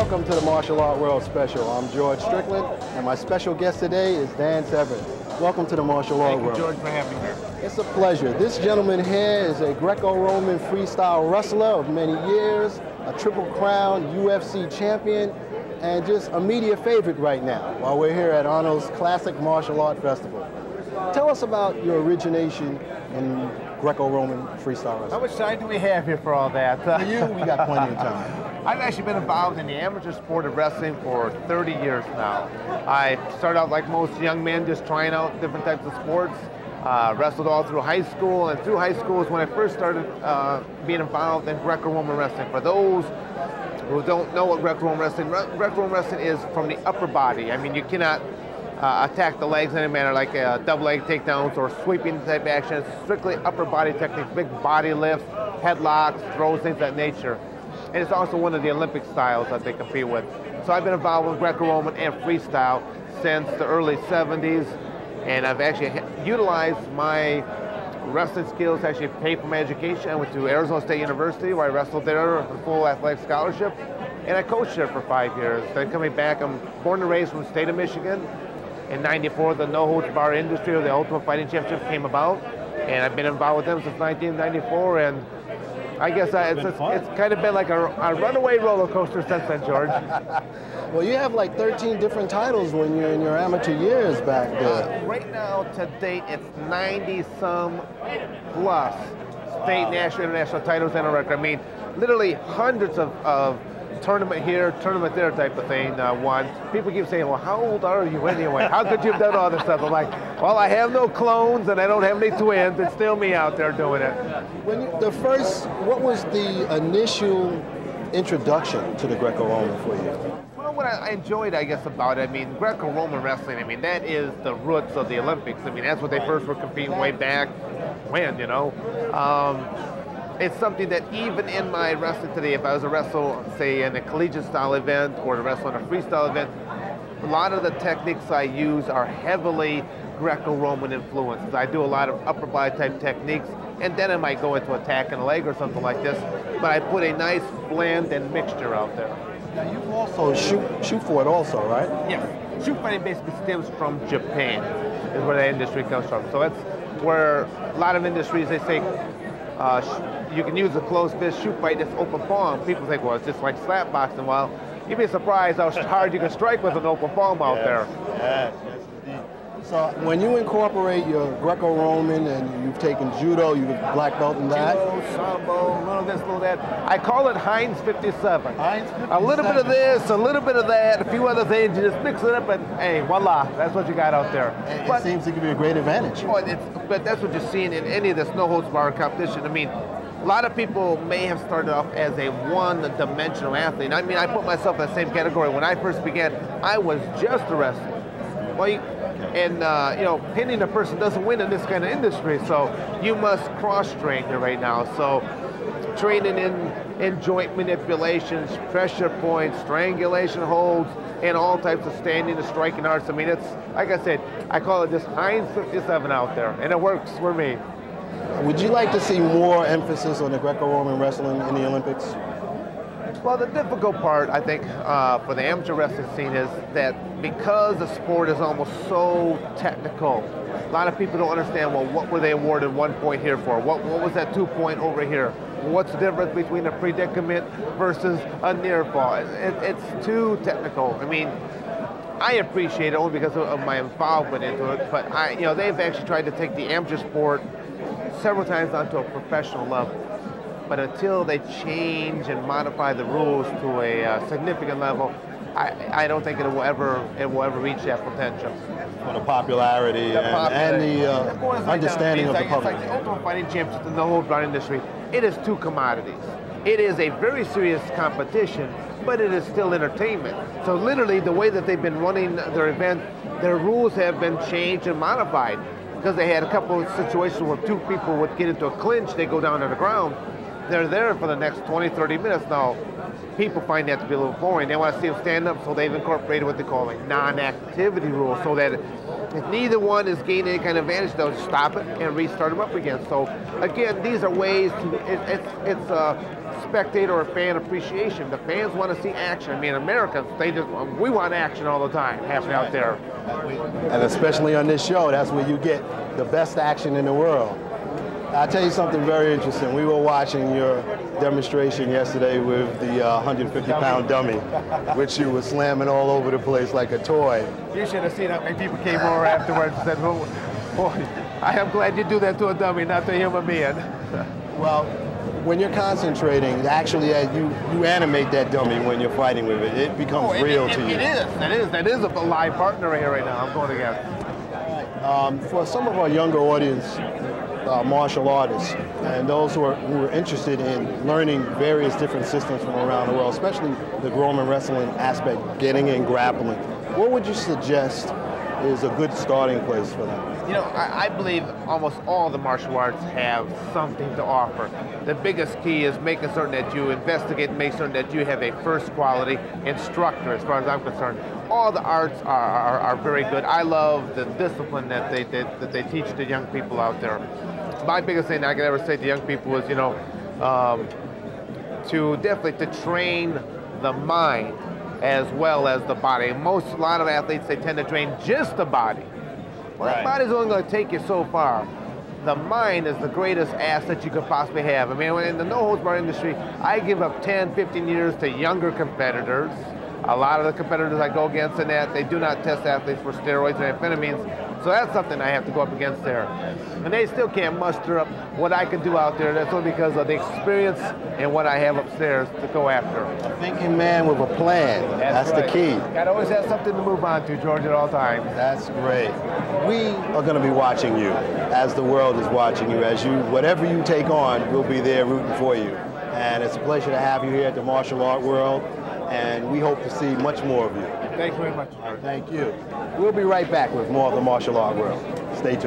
Welcome to the Martial Art World Special. I'm George Strickland, and my special guest today is Dan Severn. Welcome to the Martial Art World. Thank you, George, for having me here. It's a pleasure. This gentleman here is a Greco-Roman freestyle wrestler of many years, a Triple Crown UFC champion, and just a media favorite right now while we're here at Arnold's Classic Martial Art Festival. Tell us about your origination in Greco-Roman freestyle wrestling. How much time do we have here for all that? For you, we got plenty of time. I've actually been involved in the amateur sport of wrestling for 30 years now. I started out like most young men, just trying out different types of sports. Wrestled all through high school, and through high school is when I first started being involved in Greco-Roman wrestling. For those who don't know what Greco-Roman wrestling is from the upper body. I mean, you cannot attack the legs in any manner like double leg takedowns or sweeping type action. It's strictly upper body techniques, big body lifts, headlocks, throws, things of that nature. And it's also one of the Olympic styles that they compete with. So I've been involved with Greco-Roman and freestyle since the early 70s, and I've actually utilized my wrestling skills to actually pay for my education. I went to Arizona State University where I wrestled there on a full athletic scholarship, and I coached there for 5 years. Then coming back, I'm born and raised from the state of Michigan. In '94, the no holds bar industry, or the Ultimate Fighting Championship, came about, and I've been involved with them since 1994, and I guess it's kind of been like a runaway roller coaster since then, George. Well, you have like 13 different titles when you're in your amateur years back there. Right now, to date, it's 90-some plus state, national, international titles and a record. I mean, literally hundreds of tournament here, tournament there type of thing won. People keep saying, well, how old are you anyway? How could you have done all this stuff? I'm like, well, I have no clones and I don't have any twins. It's still me out there doing it. What was the initial introduction to the Greco-Roman for you? Well, what I enjoyed, I guess, about it, I mean, Greco-Roman wrestling, I mean, that is the roots of the Olympics. I mean, that's what they first were competing way back when, you know. It's something that even in my wrestling today, if I was to wrestle, say, in a collegiate style event or to wrestle in a freestyle event, a lot of the techniques I use are heavily Greco-Roman influences. I do a lot of upper body type techniques, and then I might go into attacking a leg or something like this, but I put a nice blend and mixture out there. Now you also shoot for it also, right? Yes. Shoot fighting basically stems from Japan, is where the industry comes from. So that's where a lot of industries, they say, you can use a closed fist shoot fight that's open palm. People think, well, it's just like slap boxing. Well, you'd be surprised how hard you can strike with an open palm out there. Yes, indeed. So when you incorporate your Greco-Roman and you've taken judo, you've black belt in that? Judo, sambo, a little this, a little that. I call it Heinz 57. Heinz 57. A little bit of this, a little bit of that, a few other things. You just mix it up and, hey, voila, that's what you got out there. It seems to give you a great advantage. But that's what you're seeing in any of this no-holds bar competition. I mean, a lot of people may have started off as a one-dimensional athlete. I mean, I put myself in the same category. When I first began, I was just a wrestler. Well, you know, pinning a person doesn't win in this kind of industry, so you must cross-train here right now. So training in joint manipulations, pressure points, strangulation holds, and all types of standing and striking arts. I mean, it's, like I said, I call it just Heinz 57 out there, and it works for me. Would you like to see more emphasis on the Greco-Roman wrestling in the Olympics? Well, the difficult part, I think, for the amateur wrestling scene is that because the sport is almost so technical, a lot of people don't understand, well, what were they awarded 1 point here for? What was that 2 point over here? What's the difference between a predicament versus a near fall? It's too technical. I mean, I appreciate it only because of my involvement into it, but they've actually tried to take the amateur sport several times onto a professional level. But until they change and modify the rules to a significant level, I don't think it will ever reach that potential. For the popularity and the understanding of the public. It's like the Ultimate Fighting Championship in the whole bar industry. It is two commodities. It is a very serious competition, but it is still entertainment. So literally, the way that they've been running their event, their rules have been changed and modified because they had a couple of situations where two people would get into a clinch, they go down to the ground. They're there for the next 20, 30 minutes. Now, people find that to be a little boring. They want to see them stand up, so they've incorporated what they call a non-activity rule, so that If neither one is gaining any kind of advantage, they'll stop it and restart them up again. So again, these are ways to, it's a spectator or fan appreciation. The fans want to see action. I mean, Americans, we want action all the time happening out there. And especially on this show, that's where you get the best action in the world. I'll tell you something very interesting. We were watching your demonstration yesterday with the 150-pound dummy, which you were slamming all over the place like a toy. You should have seen how many people came over afterwards and said, "Oh, boy, I am glad you do that to a dummy, not to a human being." Well, when you're concentrating, actually you animate that dummy when you're fighting with it. It becomes real to you. It is a live partner here right now I'm going against. For some of our younger audience, martial artists and those who are interested in learning various different systems from around the world, especially the Roman wrestling aspect, getting in grappling, what would you suggest is a good starting place for them? You know, I believe almost all the martial arts have something to offer. The biggest key is making certain that you investigate and make certain that you have a first quality instructor, as far as I'm concerned. All the arts are very good. I love the discipline that they teach the young people out there. My biggest thing I could ever say to young people is, you know, to train the mind as well as the body. A lot of athletes, they tend to train just the body. Well, right. The body's only going to take you so far. The mind is the greatest asset you could possibly have. I mean, in the no-holds-barred industry, I give up 10, 15 years to younger competitors. A lot of the competitors I go against in that, they do not test athletes for steroids or amphetamines. So that's something I have to go up against there. And they still can't muster up what I can do out there. That's only because of the experience and what I have upstairs to go after. A thinking man with a plan. That's right. The key. Got to always have something to move on to, George, at all times. That's great. We are going to be watching you as the world is watching you. Whatever you take on, we'll be there rooting for you. And it's a pleasure to have you here at the Martial Art World. And we hope to see much more of you. Thank you very much. Thank you. We'll be right back with more of the Martial Art World. Stay tuned.